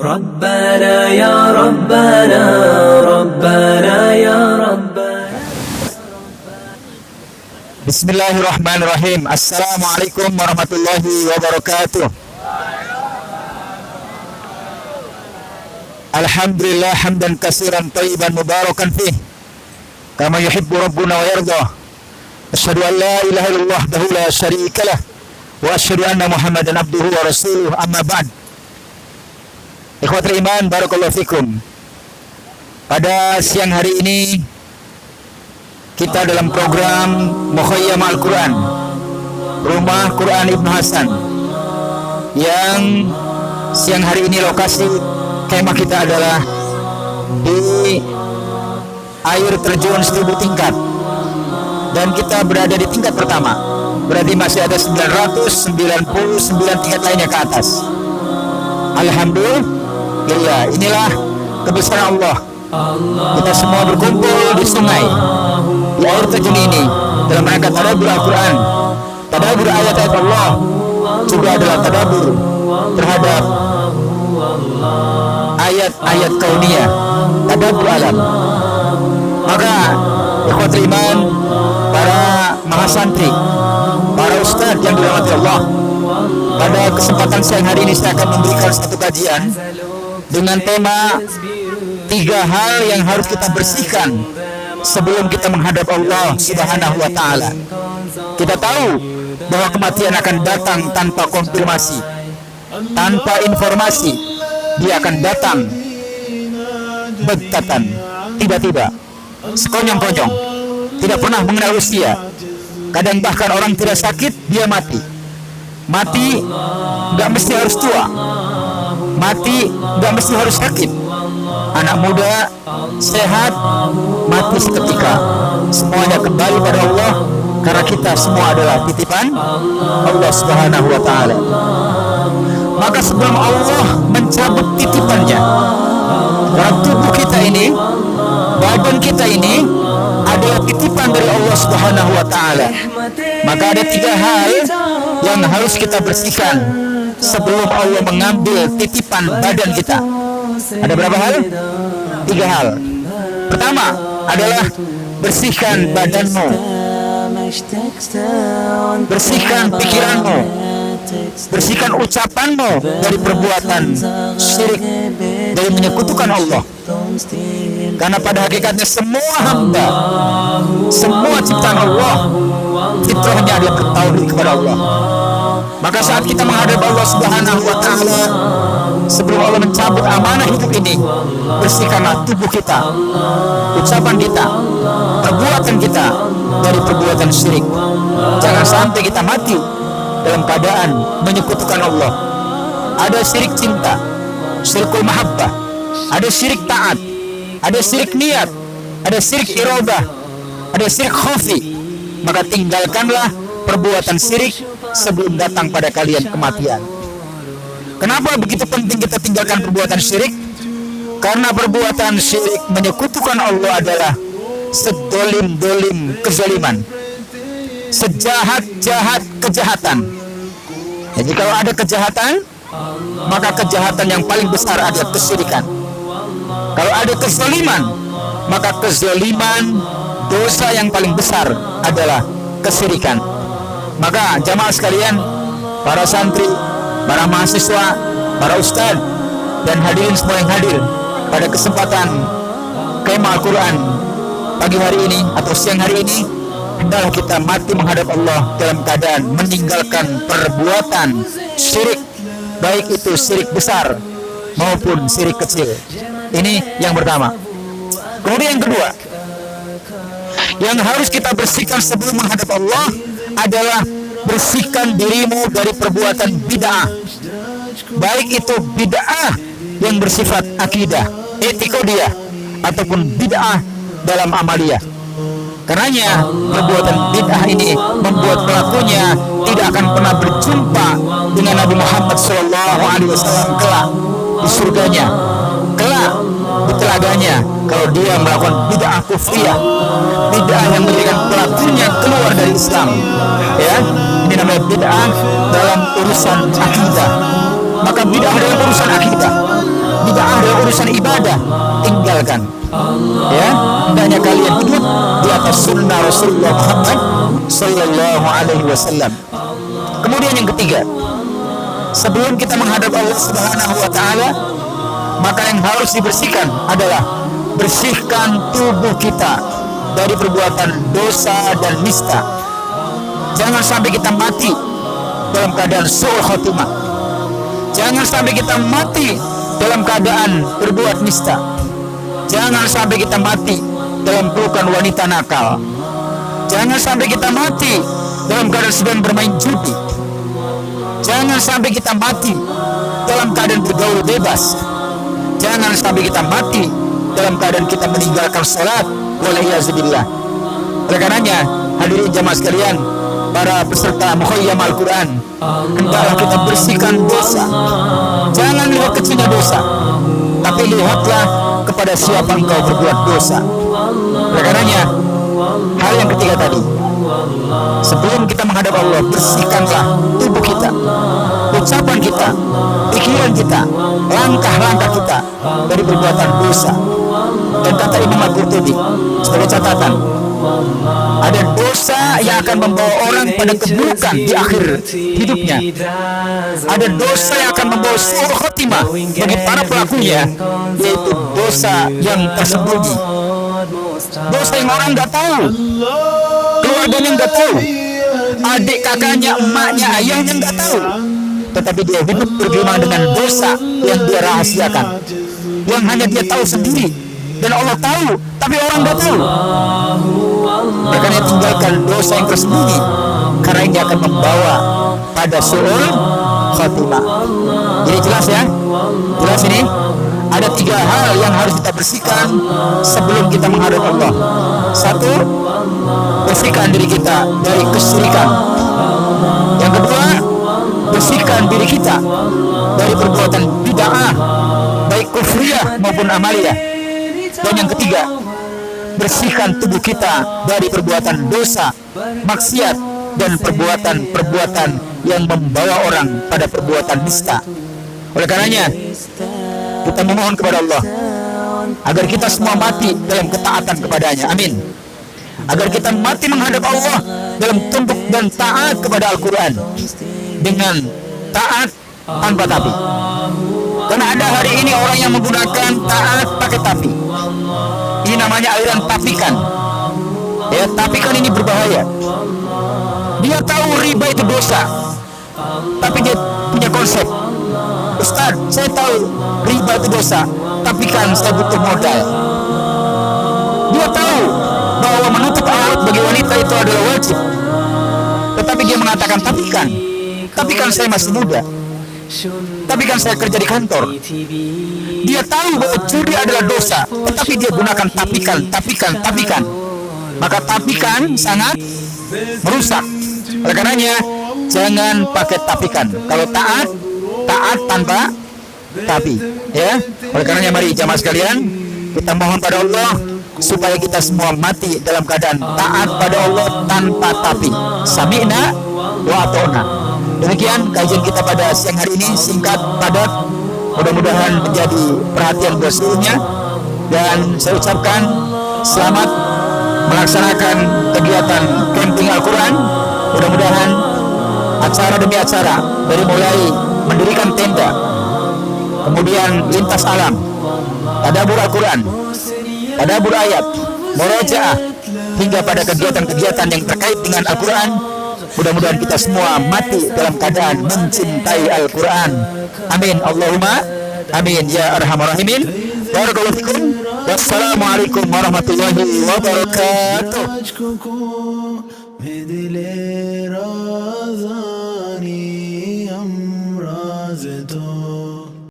ربنا يا ربنا ربنا يا ربنا. Bismillahirrahmanirrahim. Assalamualaikum warahmatullahi wabarakatuh. Alhamdulillah hamdan katsiran thayyiban mubarakan fih kama yuhibbu rabbuna wa yarda. Asyhadu an la ilaha illallah wahdahu la syarika lah wa asyhadu anna Muhammadan abduhu wa rasuluh, amma ba'd. Ikhwatul iman, barakallahu fikum. Pada siang hari ini kita dalam program Mukhayyam Al-Quran, Rumah Quran Ibnu Hasan, yang siang hari ini lokasi kemah kita adalah di air terjun 1000 tingkat, dan kita berada di tingkat pertama, berarti masih ada 999 tingkat lainnya ke atas. Alhamdulillah, inilah kebesaran Allah. Kita semua berkumpul di sungai, di air terjun ini dalam rangka tadabbur Al-Quran, tadabbur ayat-ayat Allah, juga adalah tadabbur terhadap ayat-ayat kauniyah, tadabbur alam. Maka ikhwatul iman, para mahasantri, para ustadz yang dirahmati Allah, pada kesempatan siang hari ini saya akan memberikan satu kajian dengan tema 3 hal yang harus kita bersihkan sebelum kita menghadap Allah Subhanahu wa Ta'ala. Kita tahu bahwa kematian akan datang tanpa konfirmasi, tanpa informasi. Dia akan datang betatan, tiba-tiba, sekonyong-konyong, tidak pernah mengenal usia. Kadang bahkan orang tidak sakit, dia mati. Mati gak mesti harus tua, mati gak mesti harus sakit. Anak muda, sehat, mati seketika. Semuanya kembali pada Allah, karena kita semua adalah titipan Allah Subhanahu wa Ta'ala. Maka sebelum Allah mencabut titipannya, karena tubuh kita ini, badan kita ini adalah titipan dari Allah Subhanahu wa Ta'ala, maka ada 3 hal yang harus kita bersihkan sebelum Allah mengambil titipan badan kita. Ada berapa hal? 3 hal. Pertama adalah bersihkan badanmu, bersihkan pikiranmu, bersihkan ucapanmu dari perbuatan syirik, dari menyekutukan Allah. Karena pada hakikatnya semua hamba, semua ciptaan Allah, fitrahnya adalah bertauhid kepada Allah. Maka saat kita menghadap Allah Subhanahu wa Ta'ala, sebelum Allah mencabut amanah hidup ini, bersihkanlah tubuh kita, ucapan kita, perbuatan kita dari perbuatan syirik. Jangan sampai kita mati dalam keadaan menyekutukan Allah. Ada syirik cinta, syirkul mahabbah, ada syirik taat, ada syirik niat, ada syirik iradah, ada syirik khafi. Maka tinggalkanlah perbuatan syirik sebelum datang pada kalian kematian. Kenapa begitu penting kita tinggalkan perbuatan syirik? Karena perbuatan syirik menyekutukan Allah adalah sedolim-dolim kezaliman, sejahat-jahat kejahatan. Jadi kalau ada kejahatan, maka kejahatan yang paling besar adalah kesyirikan. Kalau ada kezaliman, maka kezaliman, dosa yang paling besar adalah kesyirikan. Maka jamaah sekalian, para santri, para mahasiswa, para ustadz, dan hadirin semua yang hadir pada kesempatan kemah Al-Quran pagi hari ini atau siang hari ini, hendaklah kita mati menghadap Allah dalam keadaan meninggalkan perbuatan syirik, baik itu syirik besar maupun syirik kecil. Ini yang pertama. Kemudian yang kedua, yang harus kita bersihkan sebelum menghadap Allah adalah bersihkan dirimu dari perbuatan bid'ah, baik itu bid'ah yang bersifat akidah, etikodiah, ataupun bid'ah dalam amaliyah. Karenanya perbuatan bid'ah ini membuat pelakunya tidak akan pernah berjumpa dengan Nabi Muhammad SAW kelak di surganya, kelak di telaganya, kalau dia melakukan bid'ah kufriyah, bid'ah yang menjadikan pelakunya keluar dari Islam. Ya, ini namanya bid'ah dalam urusan akidah. Maka bid'ah dalam urusan akidah urusan ibadah tinggalkan. Ya, hendaknya kalian hidup di atas sunnah Rasulullah Muhammad sallallahu alaihi wasallam. Kemudian yang ketiga, sebelum kita menghadap Allah Subhanahu wa taala, maka yang harus dibersihkan adalah bersihkan tubuh kita dari perbuatan dosa dan nista. Jangan sampai kita mati dalam keadaan su'ul khotimah. Jangan sampai kita mati dalam keadaan berbuat nista. Jangan sampai kita mati dalam pelukan wanita nakal. Jangan sampai kita mati dalam keadaan sedang bermain judi. Jangan sampai kita mati dalam keadaan bergaul bebas. Jangan sampai kita mati dalam keadaan kita meninggalkan salat. Walaiyazubillah. Oleh karenanya, hadirin jamaah sekalian, para peserta mukhayyam Al-Quran, hendaklah kita bersihkan dosa. Jangan lihat kecilnya dosa, tapi lihatlah kepada siapa engkau berbuat dosa. Oleh karenanya, hal yang ketiga tadi, sebelum kita menghadap Allah, bersihkanlah tubuh kita, ucapan kita, pikiran kita, langkah-langkah kita dari perbuatan dosa. Dan kata Imam Al-Qurtubi sebagai catatan, ada dosa yang akan membawa orang pada keburukan di akhir hidupnya. Ada dosa yang akan membawa su'ul khotimah bagi para pelakunya, yaitu dosa yang tersembunyi, dosa yang orang nggak tahu, keluarganya nggak tahu, adik kakaknya, emaknya, ayahnya nggak tahu, tetapi dia hidup bergelimang dengan dosa yang dia rahasiakan, yang hanya dia tahu sendiri dan Allah tahu, tapi orang nggak tahu. Makanya tinggalkan dosa yang tersembunyi, karena ini akan membawa pada su'ul khotimah. Jadi jelas ya, jelas ini. Ada 3 hal yang harus kita bersihkan sebelum kita menghadap Allah. 1, bersihkan diri kita dari kesyirikan. Yang kedua, bersihkan diri kita dari perbuatan bid'ah, baik kufriyah maupun amaliyah. Dan yang ketiga, bersihkan tubuh kita dari perbuatan dosa, maksiat, dan perbuatan-perbuatan yang membawa orang pada perbuatan nista. Oleh karenanya, kita memohon kepada Allah agar kita semua mati dalam ketaatan kepadanya. Amin. Agar kita mati menghadap Allah dalam tunduk dan taat kepada Al-Quran, dengan taat tanpa tapi. Karena ada hari ini orang yang menggunakan taat pakai tapi. Ini namanya aliran tapikan. Ya, tapikan ini berbahaya. Dia tahu riba itu dosa, tapi dia punya konsep, Ustaz, saya tahu riba itu dosa, tapi kan saya butuh modal. Dia tahu bahwa menutup aurat bagi wanita itu adalah wajib, tetapi dia mengatakan tapi kan saya masih muda, tapi kan saya kerja di kantor. Dia tahu bahwa judi adalah dosa, tetapi dia gunakan tapikan. Maka tapikan sangat merusak. Oleh karenanya, jangan pakai tapikan. Kalau taat tanpa tapi, ya. Oleh karenanya, mari jamaah sekalian, kita mohon pada Allah supaya kita semua mati dalam keadaan taat pada Allah tanpa tapi. Sami'na wa ata'na. Demikian kajian kita pada siang hari ini, singkat, padat, mudah-mudahan menjadi perhatian buat seluruhnya. Dan saya ucapkan selamat melaksanakan kegiatan camping Al-Quran. Mudah-mudahan acara demi acara, dari mulai mendirikan tenda, kemudian lintas alam, tadabbur Al-Quran, tadabbur ayat, murojaah, hingga pada kegiatan-kegiatan yang terkait dengan Al-Quran, mudah-mudahan kita semua mati dalam keadaan mencintai Al-Quran. Amin. Allahumma amin ya arhamar rahimin. Barakallahu fikum. Wassalamualaikum warahmatullahi wabarakatuh. में दिले राज़ानी अमराज़ तो